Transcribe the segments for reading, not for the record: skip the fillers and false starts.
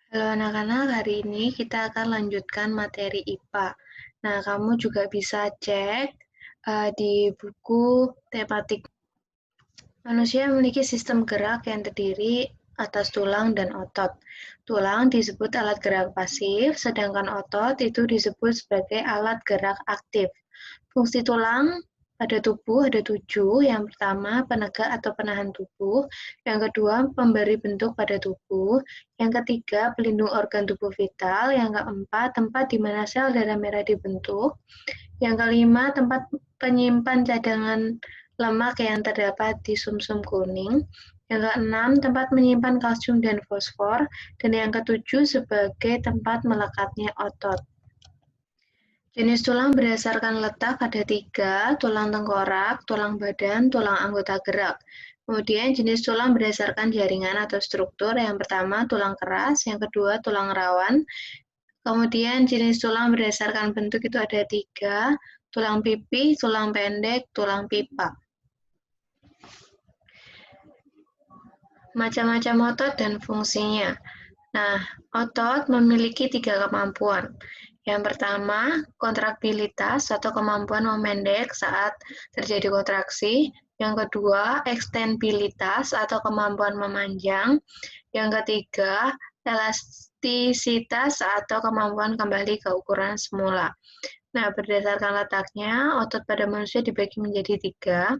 Halo anak-anak, hari ini kita akan lanjutkan materi IPA. Nah, kamu juga bisa cek di buku tematik. Manusia memiliki sistem gerak yang terdiri atas tulang dan otot. Tulang disebut alat gerak pasif, sedangkan otot itu disebut sebagai alat gerak aktif. Fungsi tulang pada tubuh ada 7. Yang pertama, penegak atau penahan tubuh. Yang kedua, pemberi bentuk pada tubuh. Yang ketiga, pelindung organ tubuh vital. Yang keempat, tempat di mana sel darah merah dibentuk. Yang kelima, tempat penyimpan cadangan lemak yang terdapat di sumsum kuning. Yang keenam, tempat menyimpan kalsium dan fosfor. Dan yang ketujuh, sebagai tempat melekatnya otot. Jenis tulang berdasarkan letak ada 3, tulang tengkorak, tulang badan, tulang anggota gerak. Kemudian jenis tulang berdasarkan jaringan atau struktur. Yang pertama tulang keras, yang kedua tulang rawan. Kemudian jenis tulang berdasarkan bentuk itu ada 3, tulang pipi, tulang pendek, tulang pipa. Macam-macam otot dan fungsinya. Nah, otot memiliki 3 kemampuan. Yang pertama, kontraktilitas atau kemampuan memendek saat terjadi kontraksi. Yang kedua, ekstensibilitas atau kemampuan memanjang. Yang ketiga, elastisitas atau kemampuan kembali ke ukuran semula. Nah, berdasarkan letaknya, otot pada manusia dibagi menjadi 3.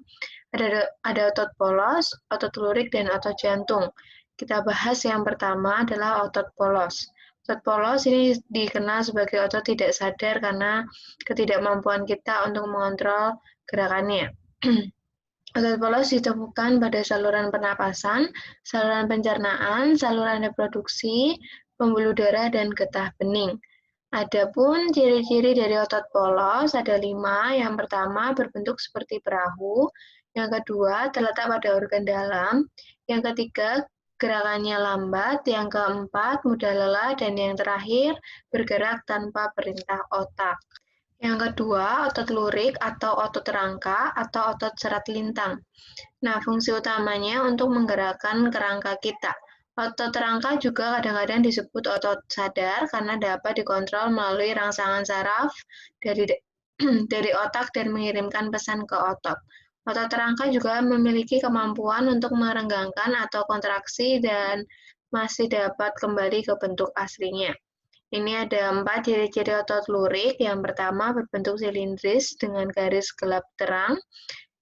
Ada otot polos, otot lurik, dan otot jantung. Kita bahas yang pertama adalah otot polos. Otot polos ini dikenal sebagai otot tidak sadar karena ketidakmampuan kita untuk mengontrol gerakannya. Otot polos ditemukan pada saluran pernapasan, saluran pencernaan, saluran reproduksi, pembuluh darah, dan getah bening. Adapun ciri-ciri dari otot polos ada 5. Yang pertama, berbentuk seperti perahu. Yang kedua, terletak pada organ dalam. Yang ketiga, gerakannya lambat. Yang keempat, mudah lelah. Dan yang terakhir, bergerak tanpa perintah otak. Yang kedua, otot lurik atau otot rangka atau otot serat lintang. Nah, fungsi utamanya untuk menggerakkan kerangka kita. Otot rangka juga kadang-kadang disebut otot sadar karena dapat dikontrol melalui rangsangan saraf dari dari otak dan mengirimkan pesan ke otot. Otot rangka juga memiliki kemampuan untuk merenggangkan atau kontraksi dan masih dapat kembali ke bentuk aslinya. Ini ada 4 ciri-ciri otot lurik. Yang pertama, berbentuk silindris dengan garis gelap terang.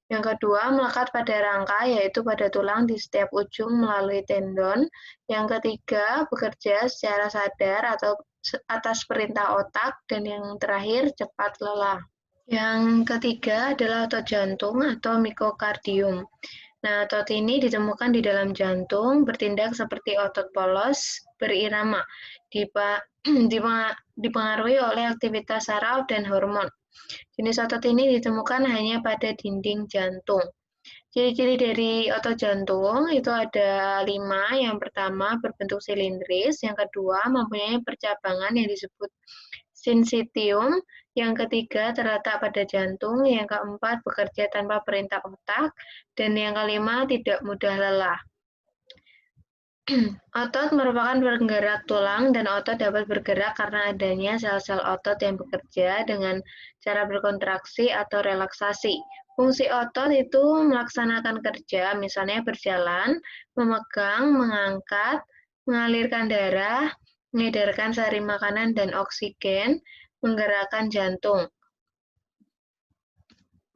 Yang kedua, melekat pada rangka, yaitu pada tulang di setiap ujung melalui tendon. Yang ketiga, bekerja secara sadar atau atas perintah otak. Dan yang terakhir, cepat lelah. Yang ketiga adalah otot jantung atau miokardium. Nah, otot ini ditemukan di dalam jantung, bertindak seperti otot polos berirama, dipengaruhi oleh aktivitas saraf dan hormon. Jenis otot ini ditemukan hanya pada dinding jantung. Ciri-ciri dari otot jantung itu ada 5. Yang pertama, berbentuk silindris. Yang kedua, mempunyai percabangan yang disebut sinsitium. Yang ketiga, terletak pada jantung. Yang keempat, bekerja tanpa perintah otak. Dan yang kelima, tidak mudah lelah. Otot merupakan penggerak tulang dan otot dapat bergerak karena adanya sel-sel otot yang bekerja dengan cara berkontraksi atau relaksasi. Fungsi otot itu melaksanakan kerja, misalnya berjalan, memegang, mengangkat, mengalirkan darah, mengedarkan sari makanan dan oksigen, menggerakkan jantung.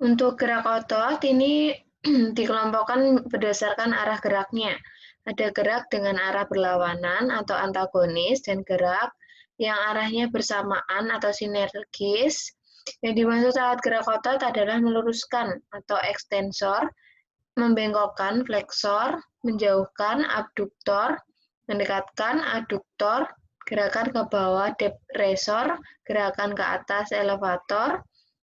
Untuk gerak otot ini dikelompokkan berdasarkan arah geraknya. Ada gerak dengan arah berlawanan atau antagonis dan gerak yang arahnya bersamaan atau sinergis. Yang dimaksud alat gerak otot adalah meluruskan atau ekstensor, membengkokkan fleksor, menjauhkan abduktor, mendekatkan aduktor, gerakan ke bawah depresor, gerakan ke atas elevator,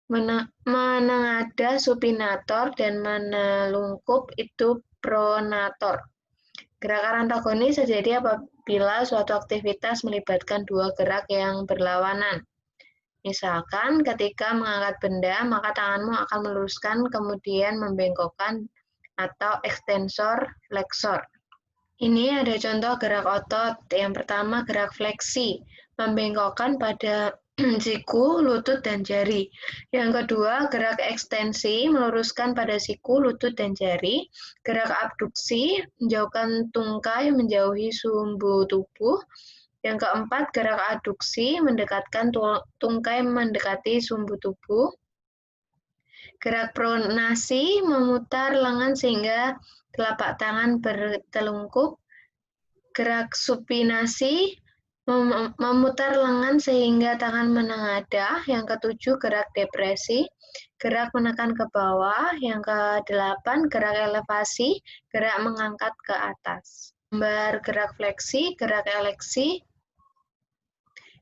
menengadah supinator, dan menelungkup itu pronator. Gerakan antagonis terjadi apabila suatu aktivitas melibatkan dua gerak yang berlawanan. Misalkan ketika mengangkat benda, maka tanganmu akan meluruskan kemudian membengkokkan atau ekstensor flexor. Ini ada contoh gerak otot. Yang pertama gerak fleksi, membengkokkan pada siku, lutut, dan jari. Yang kedua gerak ekstensi, meluruskan pada siku, lutut, dan jari. Gerak abduksi, menjauhkan tungkai menjauhi sumbu tubuh. Yang keempat gerak aduksi, mendekatkan tungkai mendekati sumbu tubuh. Gerak pronasi, memutar lengan sehingga telapak tangan bertelungkup. Gerak supinasi, memutar lengan sehingga tangan menengadah. Yang ketujuh, gerak depresi, gerak menekan ke bawah. Yang kedelapan, gerak elevasi, gerak mengangkat ke atas. Gambar gerak fleksi, gerak eleksi,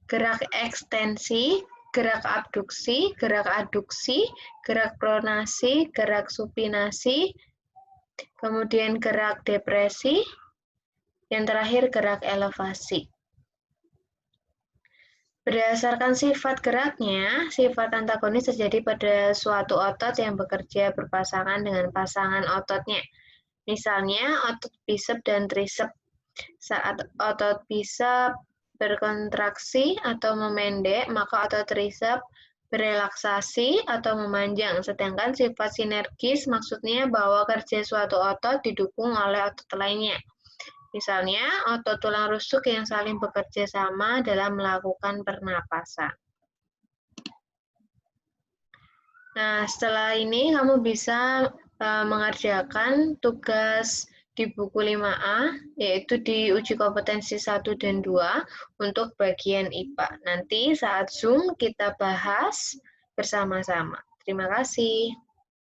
gerak ekstensi, gerak abduksi, gerak aduksi, gerak pronasi, gerak supinasi, kemudian gerak depresi, yang terakhir gerak elevasi. Berdasarkan sifat geraknya, sifat antagonis terjadi pada suatu otot yang bekerja berpasangan dengan pasangan ototnya. Misalnya, otot bisep dan trisep. Saat otot bisep berkontraksi atau memendek, maka otot trisep berelaksasi atau memanjang. Sedangkan sifat sinergis maksudnya bahwa kerja suatu otot didukung oleh otot lainnya. Misalnya, otot tulang rusuk yang saling bekerja sama dalam melakukan pernapasan. Nah, setelah ini kamu bisa mengerjakan tugas di buku 5A, yaitu di uji kompetensi 1 dan 2 untuk bagian IPA. Nanti saat Zoom kita bahas bersama-sama. Terima kasih.